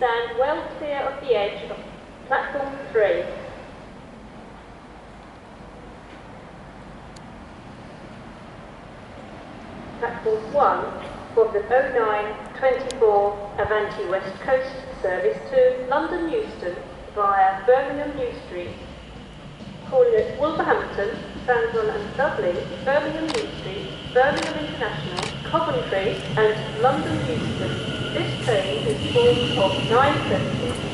stand well clear of the edge of platform 3. Platform 1 from the 0924 Avanti West Coast service to London Euston via Birmingham New Street. Calling at Wolverhampton, Sandwell and Dudley, Birmingham New Street, Birmingham International, Coventry and London Euston. This train is formed of 9 services.